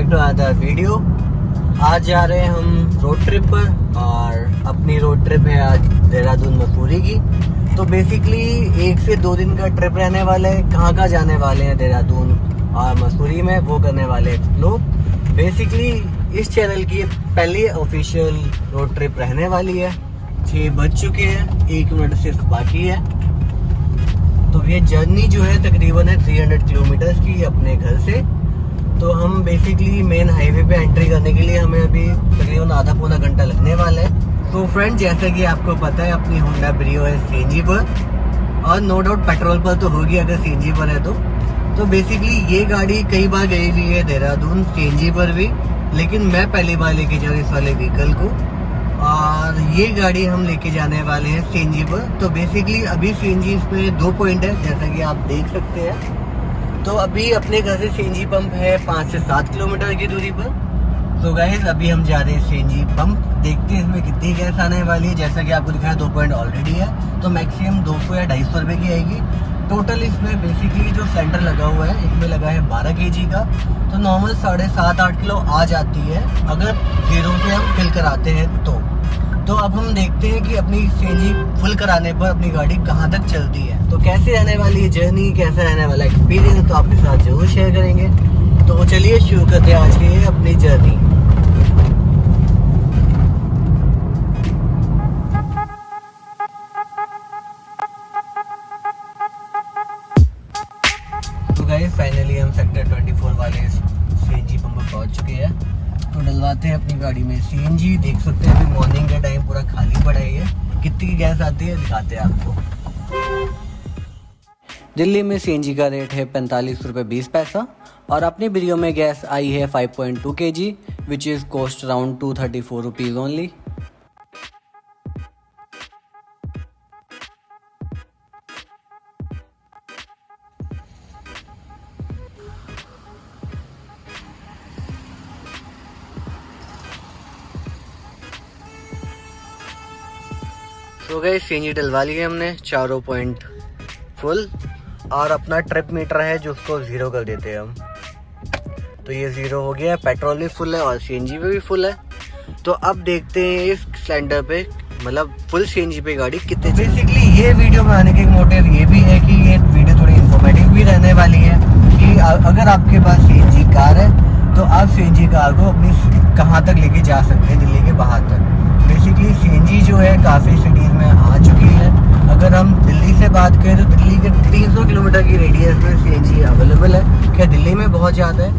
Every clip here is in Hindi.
Back to other video. आज जा रहे हैं हम रोड ट्रिप पर और अपनी रोड ट्रिप है आज देहरादून मसूरी की। तो बेसिकली 1 से 2 दिन का ट्रिप रहने वाला है। कहाँ जाने वाले हैं देहरादून और मसूरी में वो करने वाले एक्सप्लोर। बेसिकली इस चैनल की पहली ऑफिशियल रोड ट्रिप रहने वाली है। 6 बज चुके हैं, 1 मिनट सिर्फ बाकी है। तो ये जर्नी जो है तकरीबन है 300 किलोमीटर्स की अपने घर से। तो हम बेसिकली मेन हाईवे पे एंट्री करने के लिए हमें अभी तकरीबन आधा पौना घंटा लगने वाला है। तो फ्रेंड, जैसा कि आपको पता है अपनी होंडा ब्रियो है सीएनजी पर, और नो डाउट पेट्रोल पर तो होगी अगर सीएनजी पर है तो बेसिकली ये गाड़ी कई बार गई हुई है देहरादून सीएनजी पर भी, लेकिन मैं पहली बार लेके जा रहा हूँ इस वाले व्हीकल को। और ये गाड़ी हम लेके जाने वाले हैं सीएनजी पर। तो बेसिकली अभी सीएनजी इसमें 2 पॉइंट है जैसा कि आप देख सकते हैं। तो अभी अपने घर से सीएनजी पंप है 5 से 7 किलोमीटर की दूरी पर। तो गाइस अभी हम जा रहे हैं सीएनजी पंप, देखते हैं इसमें कितनी गैस आने वाली है। जैसा कि आपको दिखाया 2 पॉइंट ऑलरेडी है, तो मैक्सिमम 200 या 250 रुपये की आएगी। टोटल इसमें बेसिकली जो सिलेंडर लगा हुआ है इसमें लगा है 12 kg का। तो नॉर्मल 7.5-8 किलो आ जाती है अगर 0 पे हम फिल कराते हैं तो अब हम देखते हैं कि अपनी सीएनजी फुल कराने पर अपनी गाड़ी कहाँ तक चलती है। तो कैसे रहने वाली है जर्नी, कैसा रहने वाला एक्सपीरियंस, तो आपके साथ जरूर शेयर करेंगे। तो चलिए शुरू करते हैं आज की अपनी जर्नी। तो गाइस फाइनली हम सेक्टर 24 वाले सीएनजी पंप पर पहुंच चुके हैं। तो डलवाते हैं अपनी गाड़ी में सीएनजी। देख सकते हैं अभी मॉर्निंग के टाइम पूरा खाली पड़ा है। कितनी की गैस आती है दिखाते हैं आपको। दिल्ली में सीएनजी का रेट है 45 रुपये 20 पैसा और अपनी ब्रियो में गैस आई है 5.2 kg which is cost around 234 rupees only. तो गए सीएनजी डलवा लिए हमने, चारों पॉइंट फुल। और अपना ट्रिप मीटर है जो उसको 0 कर देते हैं हम। तो ये 0 हो गया है, पेट्रोल भी फुल है और सीएनजी पे भी फुल है। तो अब देखते हैं इस सिलेंडर पे मतलब फुल सीएनजी पे गाड़ी कितने। बेसिकली ये वीडियो बनाने के मोटिव ये भी है कि ये वीडियो थोड़ी इन्फॉर्मेटिव भी रहने वाली है कि अगर आपके पास सीएनजी कार है तो आप सीएनजी कार को अपनी कहाँ तक लेके जा सकते हैं दिल्ली के बाहर तक। बेसिकली सीएनजी जो है काफ़ी सिटीज़ में आ चुकी है। अगर हम दिल्ली से बात करें तो दिल्ली के 300 किलोमीटर की रेडियस में सीएनजी अवेलेबल है। क्या दिल्ली में बहुत ज़्यादा है?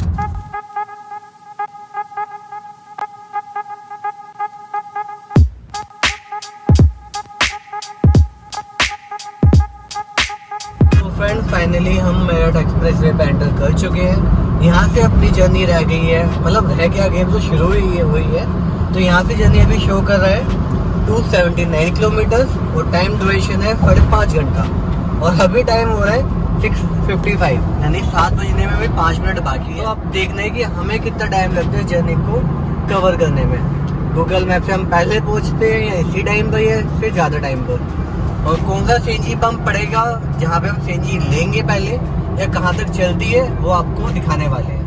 तो फ्रेंड फाइनली हम मेरठ एक्सप्रेस वे पे एंटर कर चुके हैं। यहाँ से अपनी जर्नी रह गई है, मतलब रह गया गेम तो शुरू ही हुई है। तो यहाँ से जर्नी अभी शो कर रहा है 279 किलोमीटर्स और टाइम ड्यूरेशन है 5.5 घंटा। और अभी टाइम हो रहा है 6:55, यानी 7 बजने में भी 5 मिनट बाकी है। तो आप देखना है कि हमें कितना टाइम लगता है जर्नी को कवर करने में। गूगल मैप से हम पहले पहुँचते हैं या इसी टाइम पर या फिर ज़्यादा टाइम पर, और कौन सा सीएनजी पंप पड़ेगा जहाँ पे हम सीएनजी लेंगे पहले या कहाँ तक चलती है वो आपको दिखाने वाले हैं।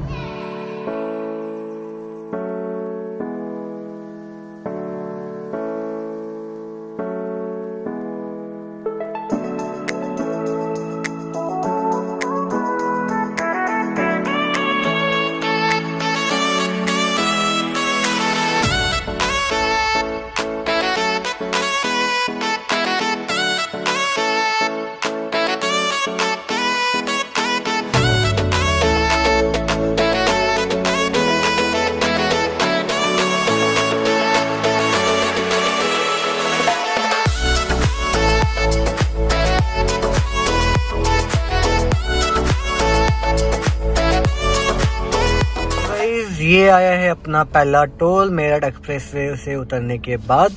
ये आया है अपना पहला टोल मेरठ एक्सप्रेस वे से उतरने के बाद।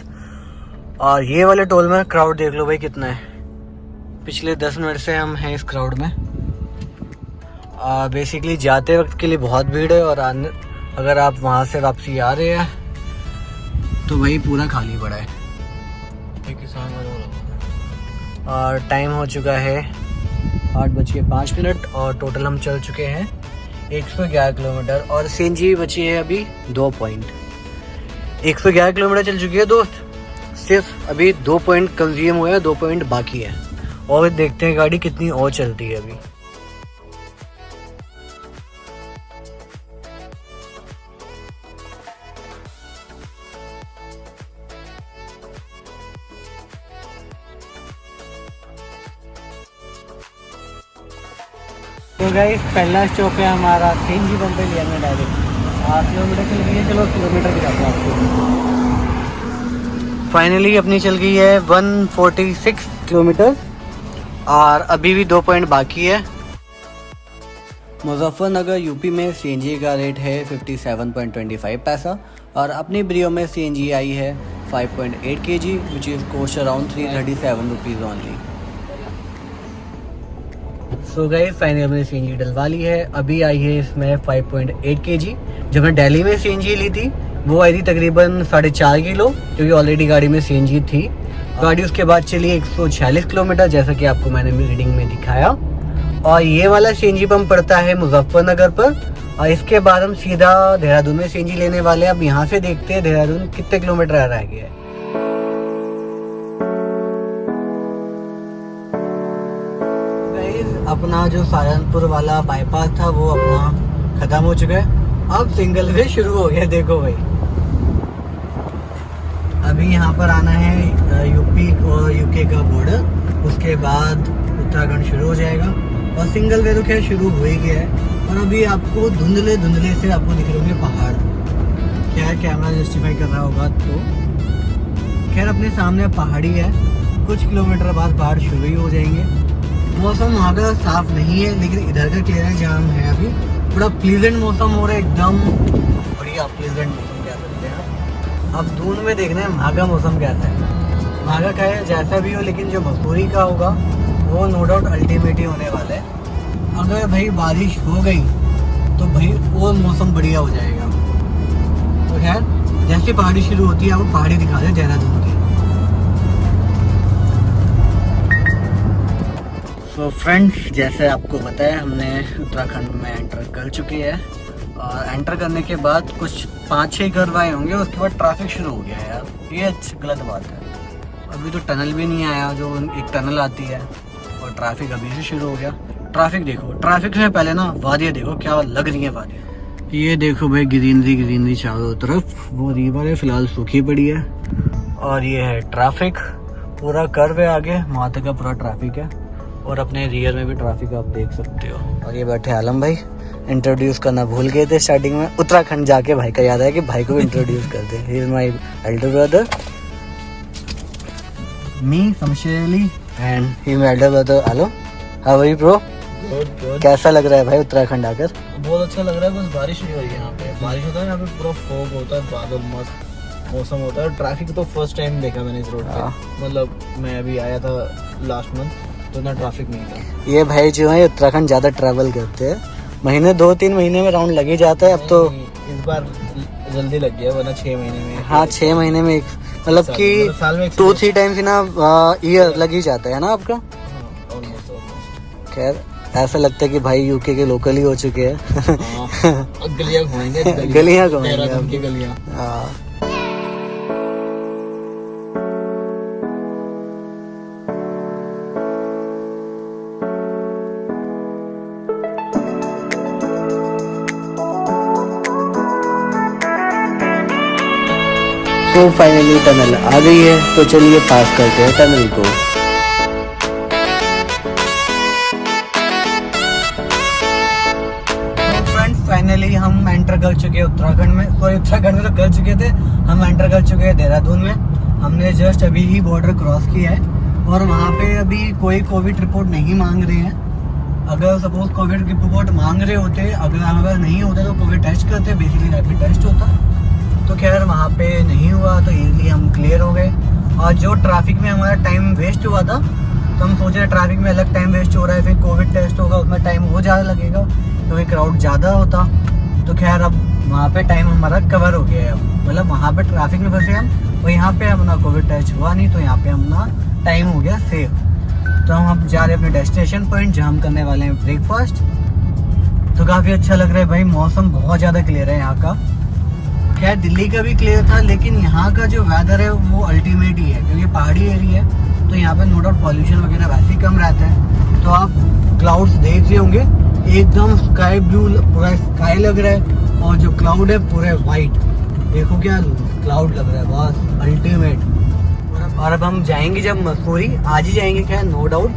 और ये वाले टोल में क्राउड देख लो भाई कितना है। पिछले 10 मिनट से हम हैं इस क्राउड में। बेसिकली जाते वक्त के लिए बहुत भीड़ है और अगर आप वहाँ से वापसी आ रहे हैं तो वही पूरा खाली पड़ा है। और टाइम हो चुका है 8:05 और टोटल हम चल चुके हैं 111 किलोमीटर और सीएनजी बची है अभी 2 पॉइंट। 111 किलोमीटर चल चुकी है दोस्त, सिर्फ अभी 2 पॉइंट कंज्यूम हुआ है, 2 पॉइंट बाकी है। और देखते हैं गाड़ी कितनी और चलती है अभी। तो गाइस पहला स्टॉप है हमारा सीएनजी पंप पे लिया मैं डायरेक्ट 8 किलोमीटर चल गई है। चलो किलोमीटर गिराता हूँ आपको। फाइनली अपनी चल गई है 146 किलोमीटर और अभी भी 2 पॉइंट बाकी है। मुजफ्फरनगर यूपी में सीएनजी का रेट है 57.25 पैसा और अपनी ब्रियो में सीएनजी आई है 5.8 kg which is cost around 337 rupees only. So guys finally हमने सीएनजी डलवा ली है। अभी आई है इसमें 5.8 kg। जब मैं दिल्ली में सीएनजी ली थी वो आई थी तकरीबन 4.5 किलो, क्योंकि ऑलरेडी गाड़ी में सीएनजी थी। गाड़ी उसके बाद चली 146 किलोमीटर जैसा कि आपको मैंने रीडिंग में दिखाया। और ये वाला सीएनजी पंप पड़ता है मुजफ्फरनगर पर और इसके बाद हम सीधा देहरादून में सीएनजी लेने वाले हैं। अब यहाँ से देखते हैं देहरादून कितने किलोमीटर रह गया है। अपना जो सहारनपुर वाला बाईपास था वो अपना खत्म हो चुका है, अब सिंगल वे शुरू हो गया। देखो भाई अभी यहाँ पर आना है यूपी और यूके का बॉर्डर, उसके बाद उत्तराखंड शुरू हो जाएगा और सिंगल वे तो खैर शुरू हो ही गया है। और अभी आपको धुंधले धुंधले से आपको दिख रहे होंगे पहाड़, खैर कैमरा जस्टिफाई कर रहा होगा तो खैर अपने सामने पहाड़ी है, कुछ किलोमीटर बाद पहाड़ शुरू ही हो जाएंगे। मौसम वहाँ का साफ नहीं है लेकिन इधर का क्लियर है जहाँ हम हैं अभी। बड़ा प्लीजेंट मौसम हो रहा है, एकदम बढ़िया प्लीजेंट मौसम कह सकते हैं। अब दून में देखना है वहाँ का मौसम कैसा है। वहाँ का क्या है जैसा भी हो, लेकिन जो मसूरी का होगा वो नो डाउट अल्टीमेट ही होने वाला है। अगर भाई बारिश हो गई तो भाई वो मौसम बढ़िया हो जाएगा। तो खैर जैसे पहाड़ी शुरू होती है आपको पहाड़ी दिखा दे देहरादून की। तो फ्रेंड्स जैसे आपको बताया हमने उत्तराखंड में एंटर कर चुके हैं और एंटर करने के बाद कुछ 5-6 घर आए होंगे, उसके बाद ट्रैफिक शुरू हो गया है यार। ये गलत बात है। अभी तो टनल भी नहीं आया, जो एक टनल आती है, और ट्रैफिक अभी से शुरू हो गया। ट्रैफिक देखो, ट्रैफिक से पहले ना वादियाँ देखो क्या लग रही है वादियाँ। ये देखो भाई ग्रीनरी चारों तरफ, वो रिवर है फिलहाल सूखी पड़ी है और ये है ट्रैफिक, पूरा कर्व है आगे वहाँ तक का पूरा ट्रैफिक है और अपने रियर में भी ट्रैफिक आप देख सकते हो। और ये बैठे आलम भाई, इंट्रोड्यूस करना भूल गए थे स्टार्टिंग में। उत्तराखंड जाके भाई का याद आया कि भाई को इंट्रोड्यूस कर दे। He is my elder brother, me Shamsher and he my elder brother Alam. How are you bro? कैसा लग रहा है भाई उत्तराखंड आकर? बहुत अच्छा लग रहा है। बस बारिश नहीं हो रही है यहाँ पे, बारिश होता है यहाँ पे पूरा फॉग होता है, बादल मस्त मौसम होता है। ट्रैफिक तो फर्स्ट टाइम देखा मैंने इस रोड पे, मतलब मैं अभी आया था लास्ट मंथ तो ना ट्रैफिक नहीं था। ये भाई जो है उत्तराखंड ज्यादा ट्रैवल करते हैं, महीने 2-3 महीने में राउंड लग ही जाता है। अब तो इस बार जल्दी लग गया, वरना 6 महीने में। हाँ 6 महीने में मतलब कि 2-3 टाइम्स ही ना ईयर लग ही जाता है ना आपका। खैर ऐसा लगता है कि भाई यूके के लोकल ही हो चुके हैं। गलियां घूमेंगे, गलियां घूमेंगे। हाँ तो फाइनली टनल आ गई है, तो चलिए पास करते हैं टनल को। फाइनली हम एंटर कर चुके हैं उत्तराखंड में, सॉरी उत्तराखंड में तो कर चुके थे, हम एंटर कर चुके हैं देहरादून में। हमने जस्ट अभी ही बॉर्डर क्रॉस किया है और वहाँ पे अभी कोई कोविड रिपोर्ट नहीं मांग रहे हैं। अगर सपोज कोविड रिपोर्ट मांग रहे होते, अगर नहीं होता तो कोविड टेस्ट करते, बेसिकली रैपिड टेस्ट होता। तो खैर वहाँ पे नहीं हुआ तो इजीली हम क्लियर हो गए। और जो ट्रैफिक में हमारा टाइम वेस्ट हुआ था तो हम सोच रहे ट्रैफिक में अलग टाइम वेस्ट हो रहा है, फिर कोविड टेस्ट होगा उसमें टाइम और ज़्यादा लगेगा क्योंकि क्राउड ज़्यादा होता। तो खैर अब वहाँ पे टाइम हमारा कवर हो गया है। मतलब वहाँ पे ट्रैफिक में फंसे हम और यहाँ पे अपना कोविड टेस्ट हुआ नहीं, तो यहाँ पे अपना टाइम हो गया सेव। तो हम अब जा रहे हैं अपने डेस्टिनेशन पॉइंट जहाँ हम करने वाले हैं ब्रेकफास्ट। तो काफ़ी अच्छा लग रहा है भाई। मौसम बहुत ज़्यादा क्लियर है यहाँ का। खैर दिल्ली का भी क्लियर था, लेकिन यहाँ का जो वेदर है वो अल्टीमेट ही है, क्योंकि पहाड़ी एरिया है तो यहाँ पे नो डाउट पॉल्यूशन वगैरह वैसे ही कम रहता है। तो आप क्लाउड्स देख रहे होंगे, एकदम स्काई ब्लू पूरा स्काई लग रहा है, और जो क्लाउड है पूरे वाइट, देखो क्या क्लाउड लग रहा है, बस अल्टीमेट। और अब हम जाएंगे जब मसूरी, आज ही जाएंगे क्या नो डाउट,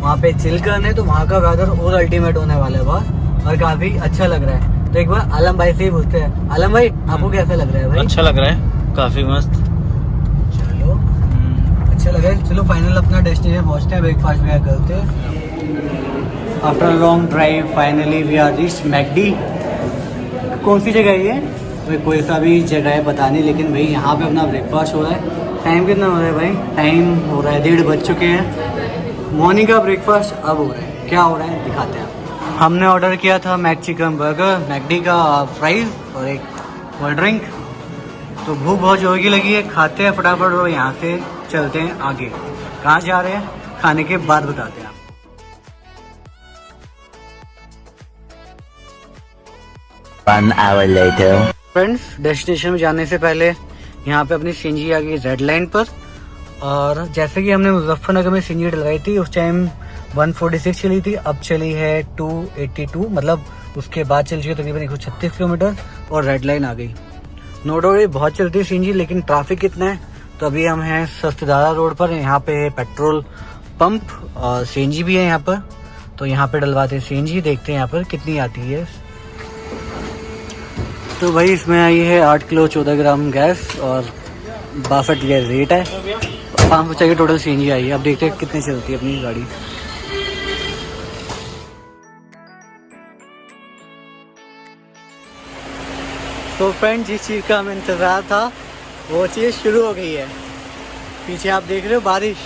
वहाँ पे चिल करने, तो वहाँ का वेदर और अल्टीमेट होने वाला है बस, और काफ़ी अच्छा लग रहा है। तो एक बार आलम भाई से ही पूछते हैं। आलम भाई आपको कैसा लग रहा है भाई? अच्छा लग रहा है, काफी मस्त। चलो अच्छा लग रहा है। चलो फाइनल अपना डेस्टिनेशन पहुँचते हैं, ब्रेकफास्ट वगैरह करते हैं। After long drive finally we are reach McD. कौन सी जगह है ये? भाई कोई सा भी जगह है पता नहीं, लेकिन भाई यहाँ पे अपना ब्रेकफास्ट हो रहा है। टाइम कितना हो रहा है भाई? टाइम हो रहा है 1:30 बज चुके हैं। मॉर्निंग का ब्रेकफास्ट अब हो रहा है। क्या हो रहा है दिखाते हैं। हमने ऑर्डर किया था मैक चिकन बर्गर, मैकडी का फ्राइज और एक कोल्ड ड्रिंक। तो भूख बहुत जोर की लगी है, खाते हैं फटाफट और यहाँ से चलते हैं आगे। कहाँ जा रहे हैं खाने के बाद बताते हैं। 1 hour later. फ्रेंड्स डेस्टिनेशन में जाने से पहले यहाँ पे अपनी सीएनजी आ गई रेड लाइन पर, और जैसे कि हमने मुजफ्फरनगर में सीएनजी डलवाई थी उस टाइम 146 चली थी, अब चली है 282, मतलब उसके बाद चल चुकी है तकरीबन 136 किलोमीटर, और रेड लाइन आ गई। नो डाउट बहुत चलती है सीएनजी, लेकिन ट्रैफिक कितना है। तो अभी हम हैं सस्तेदारा रोड पर, यहाँ पे है पेट्रोल पंप और सीएनजी भी है यहाँ पर। तो यहाँ पे डलवाते हैं सीएनजी, देखते हैं यहाँ पर कितनी आती है। तो भाई इसमें आई है 8 किलो 14 ग्राम गैस और 62 ये रेट है। 550 की टोटल सीएनजी आई है। अब देखते हैं कितनी चलती है अपनी गाड़ी। तो फ्रेंड जिस चीज़ का हमें इंतज़ार था वो चीज़ शुरू हो गई है। पीछे आप देख रहे हो बारिश,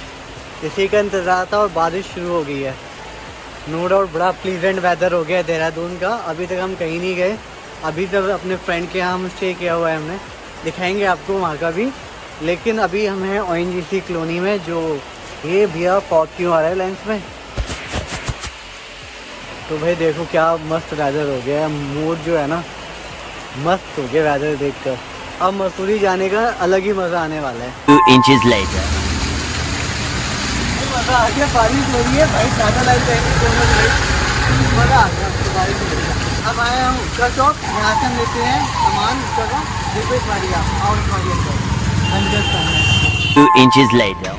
इसी का इंतज़ार था और बारिश शुरू हो गई है। नो डाउट बड़ा प्लीजेंट वेदर हो गया देहरादून का। अभी तक हम कहीं नहीं गए, अभी तक अपने फ्रेंड के यहाँ हम स्टे किया हुआ है हमने, दिखाएंगे आपको वहाँ का भी। लेकिन अभी हम हैं ONGC कॉलोनी में। जो ये भैया फॉग क्यों आ रहा है लेंस में। तो भाई देखो क्या मस्त वेदर हो गया है, मूड जो है ना मस्त हो गया वेदर देखकर। अब मसूरी जाने का अलग ही मज़ा आने वाला है। 2 inches later. मज़ा आ गया, बारिश हो रही है भाई, ज़्यादा लाइट रहेगी दोनों साइड, मज़ा आ गया बारिश हो रही है। अब आए हम उसका शॉप, यहाँ से हम लेते हैं सामान उसका का, रिपीट मारिया और मारिया 2 inches later.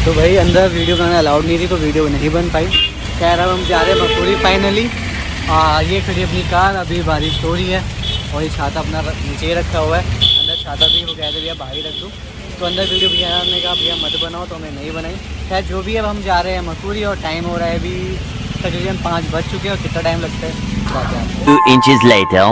तो भाई अंदर वीडियो बनाना अलाउड नहीं थी तो वीडियो नहीं बन पाई। खैर अब हम जा रहे हैं मसूरी फाइनली। ये खड़ी अपनी कार, अभी बारिश हो रही है और ये छाता अपना नीचे ही रखा हुआ है। अंदर छाता भी वो कह रहे भैया बाहर ही रख दूँ, तो अंदर वीडियो भैया ने कहा भैया मत बनाओ, तो हमने नहीं बनाई। खैर जो भी अब हम जा रहे हैं मसूरी और टाइम हो रहा है अभी तकरीबन 5 बज चुके हैं। और कितना टाइम लगता है 2 inches later.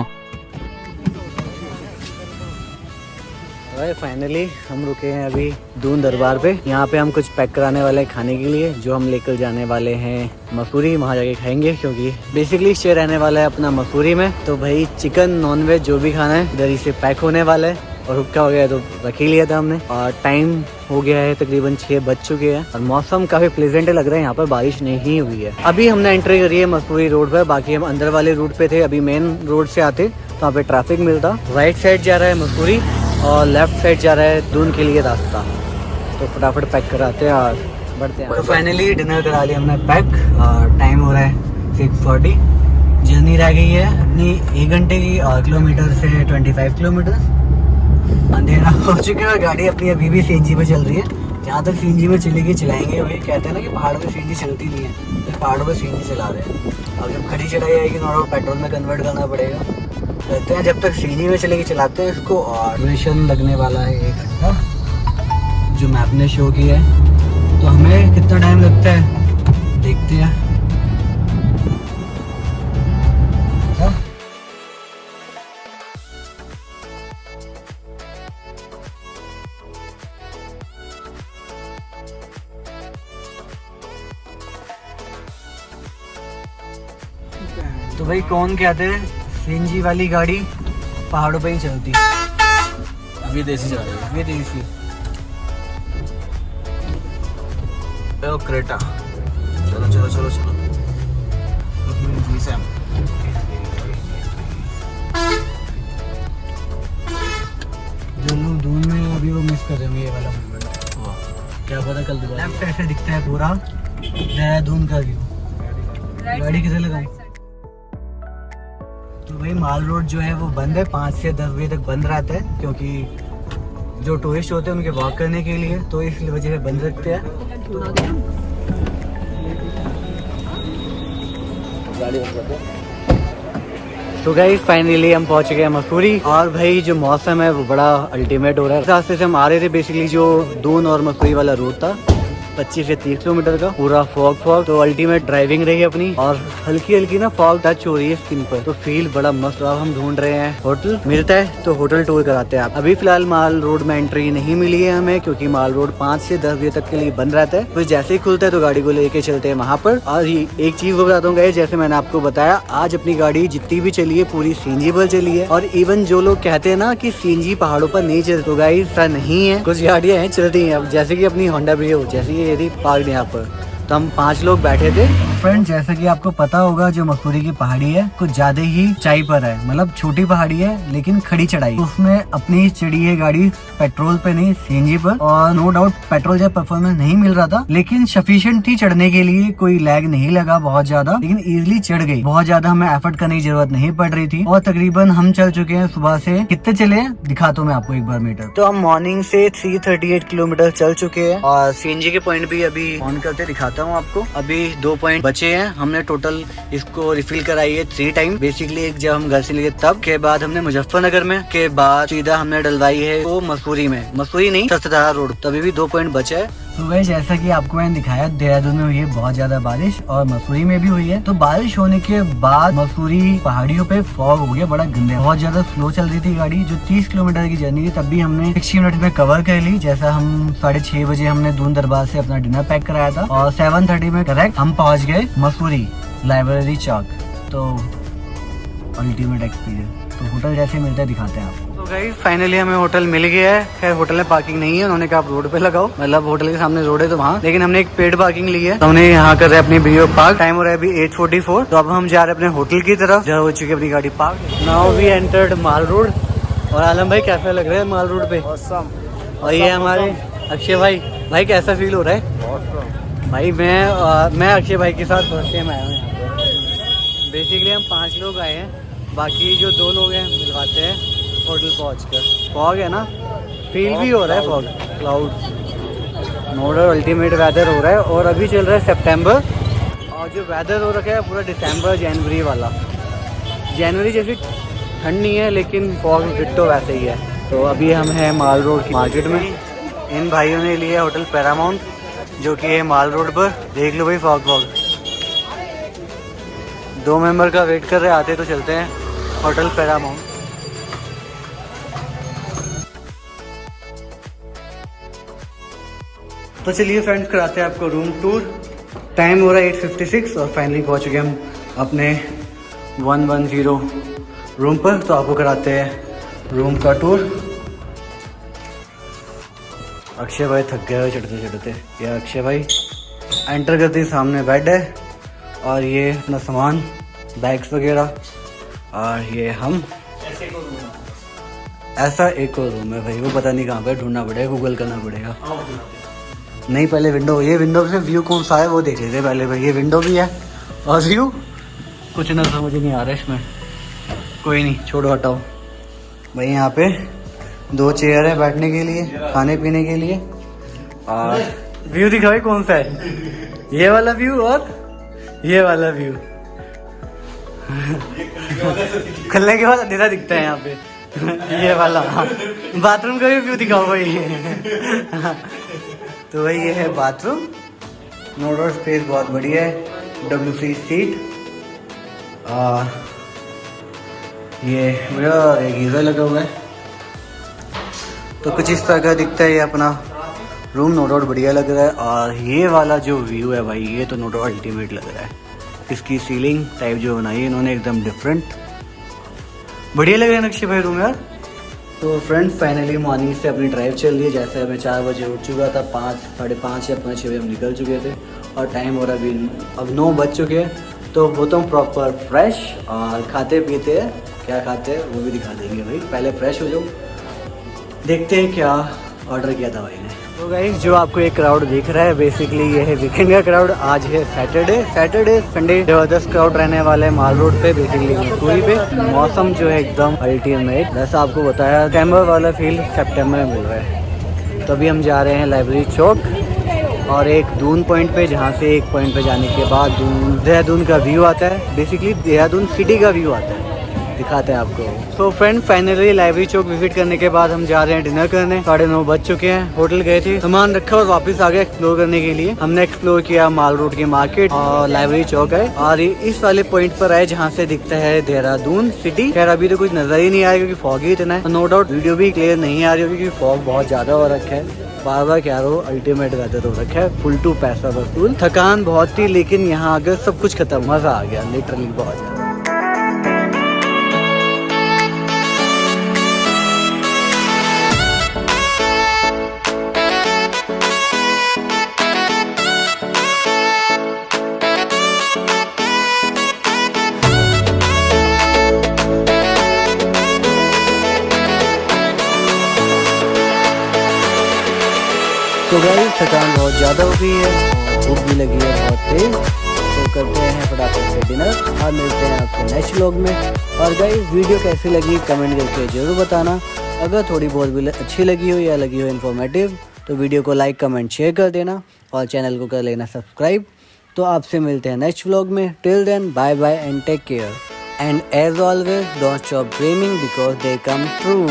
फाइनली हम रुके हैं अभी दून दरबार पे। यहाँ पे हम कुछ पैक कराने वाले हैं खाने के लिए, जो हम लेकर जाने वाले हैं मसूरी, वहाँ जाके खाएंगे, क्योंकि बेसिकली स्टे रहने वाला है अपना मसूरी में। तो भाई चिकन नॉनवेज जो भी खाना है इधर ही से पैक होने वाला है, और हुक्का हो गया तो रख ही लिया था हमने। और टाइम हो गया है तकरीबन 6 बज चुके हैं और मौसम काफी प्लेजेंट लग रहा है। यहाँ पर बारिश नहीं हुई है। अभी हमने एंट्री करी है मसूरी रोड पर, बाकी हम अंदर वाले रूट पे थे। अभी मेन रोड से आते तो वहाँ पे ट्रैफिक मिलता। राइट साइड जा रहा है मसूरी और लेफ्ट साइड जा रहा है दून के लिए रास्ता। तो फटाफट पैक कराते हैं और बढ़ते हैं। तो फाइनली डिनर करा लिया हमने पैक, और टाइम हो रहा है 6:40। जर्नी रह गई है अपनी 1 घंटे की, और किलोमीटर से 25 किलोमीटर। अंधेरा हो चुका है, गाड़ी अपनी अभी भी सीएनजी पे चल रही है। जहाँ तक सीएनजी में चलेगी चलाएंगे। वही कहते हैं ना कि पहाड़ों में सीएनजी चलती नहीं है, तो पहाड़ों में सीएनजी चला रहे हैं। और जब खड़ी चढ़ाई आएगी तो पेट्रोल में कन्वर्ट करना पड़ेगा। कहते हैं जब तक सीएनजी में चलेगी चलाते हैं इसको। और ड्यूरेशन लगने वाला है 1 घंटा, जो मैप ने शो किया है। तो हमें कितना टाइम लगता है देखते हैं। तो भाई कौन कहते हैं सीएनजी वाली गाड़ी पहाड़ों पे ही चलती, विदेशी जा रही है, विदेशी। क्रेटा। चलो चलो चलो चलो। GSM। जो लोग दून में अभी वो मिस कर रहे होंगे ये वाला मूवमेंट। क्या पता कल दोबारा। लेफ्ट ऐसे दिखता है पूरा देहरादून का व्यू। गाड़ी किधर लगाऊं? तो भाई माल रोड जो है वो बंद है, 5 से 10 बजे तक बंद रहता है, क्योंकि जो टूरिस्ट होते हैं उनके वॉक करने के लिए, तो इस वजह से बंद रखते हैं। गाड़ी बंद कर दो। तो गाइस फाइनली हम पहुंच गए मसूरी, और भाई जो मौसम है वो बड़ा अल्टीमेट हो रहा है। रास्ते से हम आ रहे थे, बेसिकली जो दून और मसूरी वाला रूट था 25 से 30 किलोमीटर का, पूरा फॉग। तो अल्टीमेट ड्राइविंग रही अपनी, और हल्की हल्की ना फॉग टच हो रही है स्किन पर, तो फील बड़ा मस्त। अब हम ढूंढ रहे हैं होटल, मिलता है तो होटल टूर कराते हैं आप। अभी फिलहाल माल रोड में एंट्री नहीं मिली है हमें, क्योंकि माल रोड 5 से 10 बजे तक के लिए बंद रहता है। फिर जैसे ही खुलता है तो गाड़ी को लेके चलते हैं वहाँ पर। और एक चीज वो बताता हूँ गाइस, जैसे मैंने आपको बताया, आज अपनी गाड़ी जितनी भी चली है पूरी सीएनजी पर चली है। और इवन जो लोग कहते हैं ना कि सीएनजी पहाड़ों पर नहीं चलती, तो गाइस ऐसा नहीं है, कुछ गाड़ियाँ हैं चलती हैं। अब जैसे कि अपनी होंडा ब्रियो, जैसे कि यदि पार्क यहाँ पर, तो हम 5 लोग बैठे थे। फ्रेंड जैसा कि आपको पता होगा, जो मसूरी की पहाड़ी है कुछ ज्यादा ही ऊंचाई पर है, मतलब छोटी पहाड़ी है लेकिन खड़ी चढ़ाई। उसमें अपनी चढ़ी है गाड़ी पेट्रोल पे नहीं, सीएनजी पर। और नो डाउट पेट्रोल जब परफॉर्मेंस नहीं मिल रहा था, लेकिन सफिशिएंट थी चढ़ने के लिए, कोई लैग नहीं लगा बहुत ज्यादा, लेकिन इजिली चढ़ गई। बहुत ज्यादा हमें एफर्ट करने की जरूरत नहीं पड़ रही थी। और तकरीबन हम चल चुके हैं सुबह से, कितने चले हैं दिखाता हूँ मैं आपको एक बार मीटर। तो हम मॉर्निंग से 338 किलोमीटर चल चुके हैं, और सीएनजी के पॉइंट भी अभी ऑन करके दिखाता हूँ आपको। अभी 2 पॉइंट बचे हैं, हमने टोटल इसको रिफिल कराई है 3 टाइम। बेसिकली एक जब हम घर से लिए तब, के बाद हमने मुजफ्फरनगर में, के बाद सीधा हमने डलवाई है वो मसूरी में, मसूरी नहीं सतधारा रोड। तभी भी 2 पॉइंट बचे है। तो वही जैसा कि आपको मैंने दिखाया, देहरादून में हुई है बहुत ज्यादा बारिश, और मसूरी में भी हुई है। तो बारिश होने के बाद मसूरी पहाड़ियों पे फॉग हो गया बड़ा गंदा, बहुत ज्यादा स्लो चल रही थी गाड़ी। जो 30 किलोमीटर की जर्नी थी तब भी हमने 60 मिनट में कवर कर ली। जैसा हम 6:30 बजे हमने दून दरबार से अपना डिनर पैक कराया था, और 7:30 में करेक्ट हम पहुंच गए मसूरी लाइब्रेरी चौक। तो अल्टीमेट एक्सपीरियंस। तो होटल जैसे मिलता है दिखाते हैं आपको। तो गाइस फाइनली हमें होटल मिल गया है। खैर होटल में पार्किंग नहीं है, उन्होंने कहा आप रोड पे लगाओ, मतलब होटल के सामने रोड है तो वहाँ, लेकिन हमने एक पेड पार्किंग ली है, तो हमने यहाँ कर रहे हैं अपनी वीडियो पार्क। टाइम हो रहा है अभी 8:44। तो अब हम जा रहे हैं अपने होटल की तरफ, जहाँ हो चुकी है अपनी गाड़ी park. Now we entered Mall Road. और आलम भाई कैसा लग रहा है माल रोड पे? और ये हमारे अक्षय भाई कैसा फील हो रहा है? भाई मैं अक्षय भाई के साथ फर्स्ट टाइम आया हूँ यहाँ पे। बेसिकली हम 5 लोग आए हैं, बाकी जो 2 लोग हैं मिलवाते हैं होटल पहुंचकर। फॉग है ना, फील भी हो रहा है फॉग, क्लाउड। नोडर अल्टीमेट वेदर हो रहा है, और अभी चल रहा है सितंबर, और जो वेदर हो रखा है पूरा दिसंबर जनवरी वाला। जनवरी जैसी ठंड नहीं है, लेकिन फॉग डिट्टो वैसे ही है। तो अभी हम हैं माल रोड की मार्केट में। इन भाइयों ने लिया होटल पैरामाउंट, जो कि है माल रोड पर। देख लो भाई फॉग 2 मेंबर का वेट कर रहे, आते तो चलते हैं होटल पैरामाउंट। तो चलिए फ्रेंड्स कराते हैं आपको रूम टूर। टाइम हो रहा है 8:56, और फाइनली पहुंच गए हम अपने 110 रूम पर। तो आपको कराते हैं रूम का टूर। अक्षय भाई थक गए चढ़ते चढ़ते। ये अक्षय भाई एंटर करते ही सामने बेड है, और ये अपना सामान बैग्स वगैरह, और ये हम ऐसा एक और रूम है भाई, वो पता नहीं कहाँ पे, ढूंढना पड़ेगा, गूगल करना पड़ेगा। नहीं पहले विंडो, ये विंडो से व्यू कौन सा है वो देख लेते पहले भाई। ये विंडो भी है, और व्यू कुछ ना समझ नहीं आ रहा है इसमें। कोई नहीं, छोड़ो हटाओ भाई। यहाँ पे 2 चेयर है बैठने के लिए, खाने पीने के लिए। और व्यू दिखाओ कौन सा है, ये वाला व्यू और ये वाला व्यू। खुलने के बाद अंधेरा दिखता है यहाँ पे। ये वाला बाथरूम का भी व्यू दिखाओ भाई। तो भाई ये है बाथरूम। नोडर स्पेस बहुत बढ़िया है, WC सीट, और ये गीजर लगा हुआ है। तो कुछ इस तरह का दिखता है ये अपना रूम। नो डाउट बढ़िया लग रहा है। और ये वाला जो व्यू है भाई, ये तो नो डाउट अल्टीमेट लग रहा है। इसकी सीलिंग टाइप जो बनाई है इन्होंने एकदम डिफरेंट, बढ़िया लग रहा है नक्शे भाई रूम यार। तो फ्रेंड्स फाइनली मॉर्निंग से अपनी ड्राइव चल रही है। जैसे मैं 4 बजे उठ चुका था, 5, 5:30 या 5-6 बजे हम निकल चुके थे, और टाइम हो रहा है अब 9 बज चुके हैं। तो वो तो प्रॉपर फ्रेश और खाते पीते हैं। क्या खाते हैं वो भी दिखा देंगे भाई, पहले फ्रेश हो जाओ। देखते हैं क्या ऑर्डर किया था भाई ने। तो गाइस जो आपको एक क्राउड दिख रहा है बेसिकली ये है वीकेंड का क्राउड। आज है सैटरडे संडे जबरदस्त क्राउड रहने वाला है माल रोड पे, बेसिकली मसूरी पे। मौसम जो है एकदम अल्टीमेट, जैसा आपको बताया सितंबर वाला फील सितंबर में मिल रहा है। तो अभी हम जा रहे हैं लाइब्रेरी चौक और एक दून पॉइंट पे, जहाँ से एक पॉइंट पे जाने के बाद देहरादून का व्यू आता है। बेसिकली देहरादून सिटी का व्यू आता है, दिखाते हैं आपको। सो फ्रेंड फाइनली लाइब्रेरी चौक विजिट करने के बाद हम जा रहे हैं डिनर करने। 9:30 बज चुके हैं। होटल गए थे, सामान रखा और वापस आ गए एक्सप्लोर करने के लिए। हमने एक्सप्लोर किया माल रोड की मार्केट और लाइब्रेरी चौक है और इस वाले पॉइंट पर आए जहाँ से दिखता है देहरादून सिटी। खैर अभी तो कुछ नजर ही नहीं आया क्योंकि फॉग ही इतना है। नो डाउट वीडियो भी क्लियर नहीं आ रही होगी क्योंकि फॉग बहुत ज्यादा हो रखा है। बार बार क्या रहो अल्टीमेट वेदर हो रखा है, फुल टू पैसा वसूल। थकान बहुत थी लेकिन यहाँ आकर सब कुछ खत्म, मजा आ गया लिटरली बहुत ज्यादा। तो गाइस थकान बहुत ज़्यादा हो गई है, भूख भी लगी है बहुत तेज। तो करते हैं फटाफट से डिनर और मिलते हैं आपको नेक्स्ट व्लॉग में। और गाइस वीडियो कैसी लगी कमेंट करके ज़रूर बताना। अगर थोड़ी बहुत भी अच्छी लगी हो या लगी हो इन्फॉर्मेटिव तो वीडियो को लाइक कमेंट शेयर कर देना और चैनल को कर लेना सब्सक्राइब। तो आपसे मिलते हैं नेक्स्ट व्लॉग में। Till then bye bye and take care and as always don't stop dreaming because they come true.